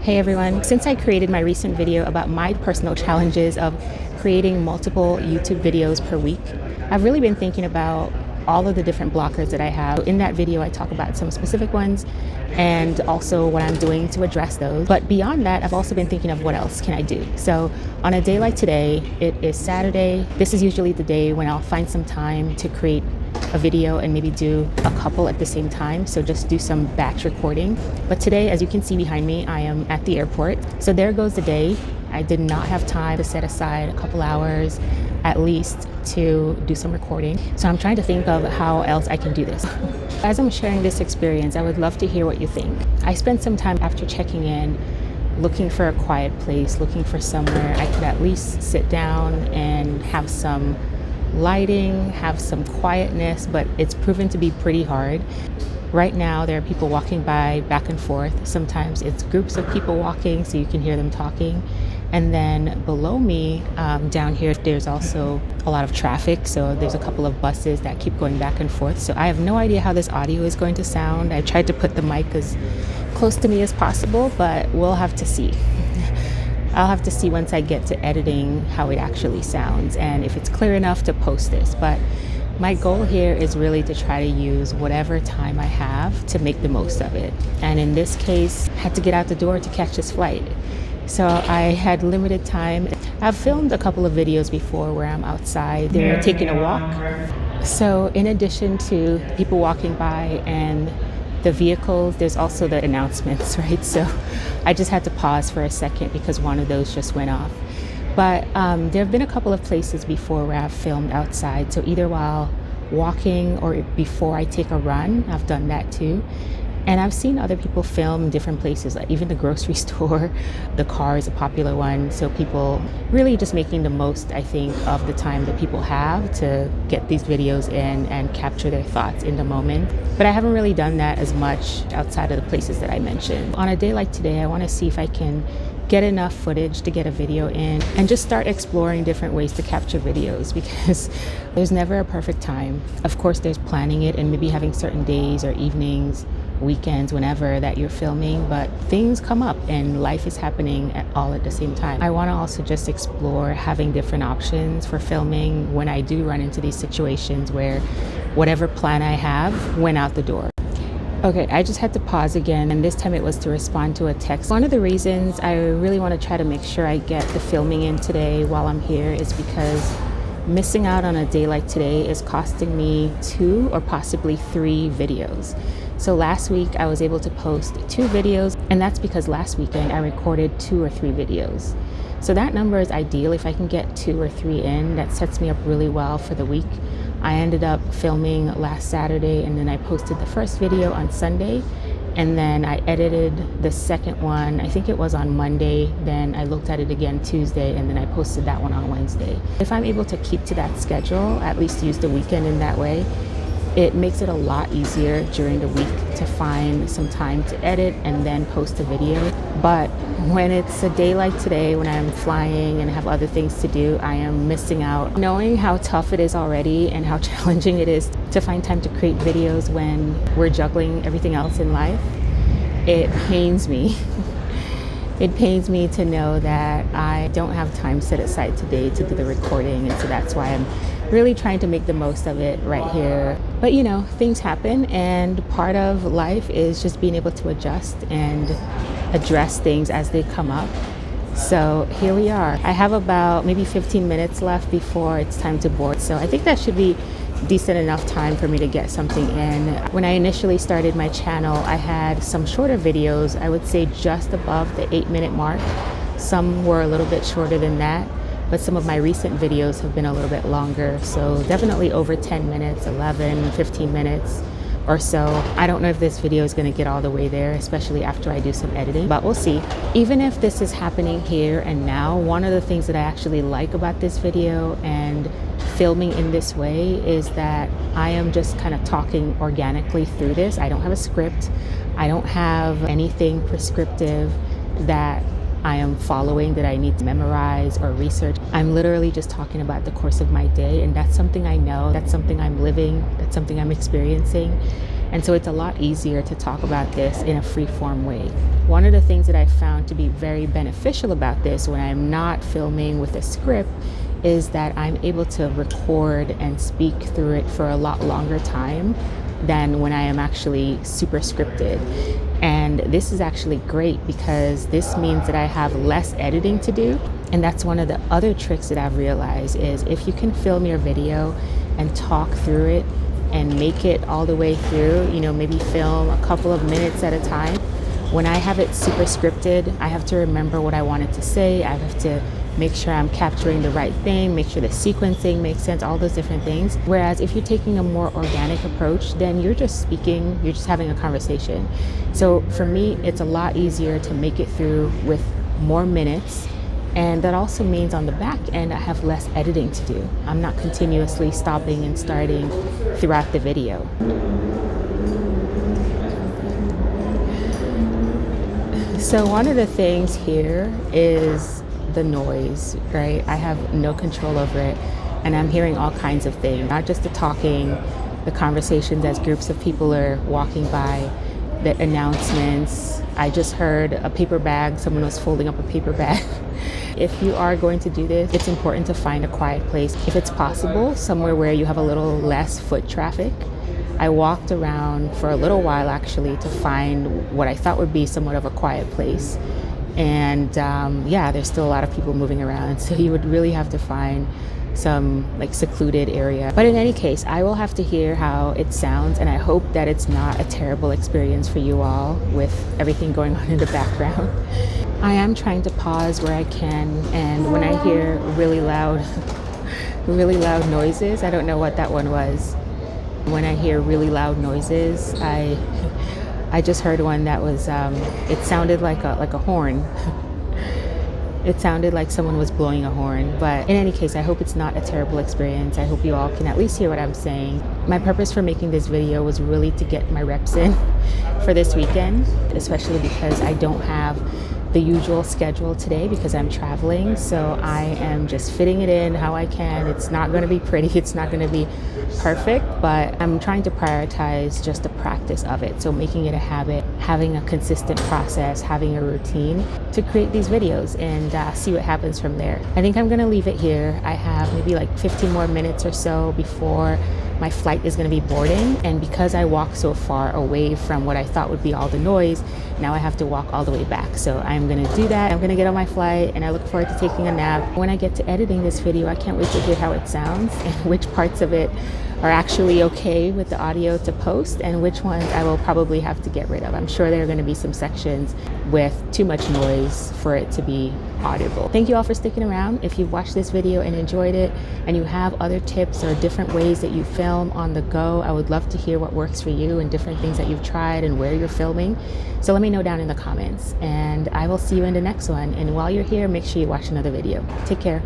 Hey everyone, since I created my recent video about my personal challenges of creating multiple YouTube videos per week, I've really been thinking about all of the different blockers that I have. In that video, I talk about some specific ones and also what I'm doing to address those. But beyond that, I've also been thinking of what else can I do. So on a day like today, it is Saturday. This is usually the day when I'll find some time to create a video and maybe do a couple at the same time. So just do some batch recording. But today, as you can see behind me, I am at the airport. So there goes the day. I did not have time to set aside a couple hours at least to do some recording. So I'm trying to think of how else I can do this. As I'm sharing this experience, I would love to hear what you think. I spent some time after checking in looking for a quiet place, looking for somewhere I could at least sit down and have some lighting, have some quietness, but it's proven to be pretty hard. Right now, there are people walking by back and forth. Sometimes it's groups of people walking, so you can hear them talking. And then below me, down here, there's also a lot of traffic. So there's a couple of buses that keep going back and forth. So I have no idea how this audio is going to sound. I tried to put the mic as close to me as possible, but we'll have to see. I'll have to see once I get to editing how it actually sounds and if it's clear enough to post this. But my goal here is really to try to use whatever time I have to make the most of it. And in this case, I had to get out the door to catch this flight. So I had limited time. I've filmed a couple of videos before where I'm outside, they're taking a walk. So in addition to people walking by and the vehicles, there's also the announcements, right? So I just had to pause for a second because one of those just went off. But there have been a couple of places before where I've filmed outside. So either while walking or before I take a run, I've done that too. And I've seen other people film in different places, like even the grocery store. The car is a popular one. So people really just making the most, I think, of the time that people have to get these videos in and capture their thoughts in the moment. But I haven't really done that as much outside of the places that I mentioned. On a day like today, I want to see if I can get enough footage to get a video in and just start exploring different ways to capture videos, because there's never a perfect time. Of course, there's planning it and maybe having certain days or evenings, weekends, whenever that you're filming, but things come up and life is happening all at the same time. I want to also just explore having different options for filming when I do run into these situations where whatever plan I have went out the door. Okay, I just had to pause again, and this time it was to respond to a text. One of the reasons I really want to try to make sure I get the filming in today while I'm here is because missing out on a day like today is costing me 2 or possibly 3 videos. So last week I was able to post 2 videos, and that's because last weekend I recorded 2 or 3 videos. So that number is ideal. If I can get 2 or 3 in, that sets me up really well for the week. I ended up filming last Saturday, and then I posted the first video on Sunday, and then I edited the second one, I think it was on Monday, then I looked at it again Tuesday, and then I posted that one on Wednesday. If I'm able to keep to that schedule, at least use the weekend in that way, it makes it a lot easier during the week to find some time to edit and then post a video. But when it's a day like today, when I'm flying and have other things to do, I am missing out. Knowing how tough it is already and how challenging it is to find time to create videos when we're juggling everything else in life, it pains me. It pains me to know that I don't have time set aside today to do the recording, and so that's why I'm really trying to make the most of it right here. But you know, things happen, and part of life is just being able to adjust and address things as they come up. So here we are. I have about maybe 15 minutes left before it's time to board. So I think that should be decent enough time for me to get something in. When I initially started my channel, I had some shorter videos, I would say just above the 8-minute mark. Some were a little bit shorter than that, but some of my recent videos have been a little bit longer. So definitely over 10 minutes, 11, 15 minutes or so. I don't know if this video is going to get all the way there, especially after I do some editing, but we'll see. Even if this is happening here and now, one of the things that I actually like about this video and filming in this way is that I am just kind of talking organically through this. I don't have a script. I don't have anything prescriptive that I am following that I need to memorize or research. I'm literally just talking about the course of my day, and that's something I know, that's something I'm living, that's something I'm experiencing. And so it's a lot easier to talk about this in a free-form way. One of the things that I found to be very beneficial about this when I'm not filming with a script is that I'm able to record and speak through it for a lot longer time than when I am actually super scripted. And this is actually great because this means that I have less editing to do. And that's one of the other tricks that I've realized is if you can film your video and talk through it and make it all the way through, maybe film a couple of minutes at a time. When I have it super scripted, I have to remember what I wanted to say. I have to make sure I'm capturing the right thing, make sure the sequencing makes sense, all those different things. Whereas if you're taking a more organic approach, then you're just speaking, you're just having a conversation. So for me, it's a lot easier to make it through with more minutes. And that also means on the back end, I have less editing to do. I'm not continuously stopping and starting throughout the video. So one of the things here is the noise, right? I have no control over it, and I'm hearing all kinds of things, not just the talking, the conversations as groups of people are walking by, the announcements. I just heard a paper bag, someone was folding up a paper bag. If you are going to do this, it's important to find a quiet place. If it's possible, somewhere where you have a little less foot traffic. I walked around for a little while actually to find what I thought would be somewhat of a quiet place. And there's still a lot of people moving around. So you would really have to find some secluded area. But in any case, I will have to hear how it sounds, and I hope that it's not a terrible experience for you all with everything going on in the background. I am trying to pause where I can, and when I hear really loud noises, I don't know what that one was. When I hear really loud noises, I just heard one that was, it sounded like a horn. It sounded like someone was blowing a horn. But in any case, I hope it's not a terrible experience. I hope you all can at least hear what I'm saying. My purpose for making this video was really to get my reps in for this weekend, especially because I don't have the usual schedule today because I'm traveling. So I am just fitting it in how I can. It's not going to be pretty. It's not going to be perfect, but I'm trying to prioritize just the practice of it. So making it a habit, having a consistent process, having a routine to create these videos and see what happens from there. I think I'm going to leave it here. I have maybe 15 more minutes or so before my flight is going to be boarding, and because I walked so far away from what I thought would be all the noise, now I have to walk all the way back. So I'm going to do that. I'm going to get on my flight, and I look forward to taking a nap. When I get to editing this video, I can't wait to hear how it sounds and which parts of it are actually okay with the audio to post and which ones I will probably have to get rid of. I'm sure there are going to be some sections with too much noise for it to be audible. Thank you all for sticking around. If you've watched this video and enjoyed it and you have other tips or different ways that you film on the go, I would love to hear what works for you and different things that you've tried and where you're filming. So let me know down in the comments, and I will see you in the next one. And while you're here, make sure you watch another video. Take care.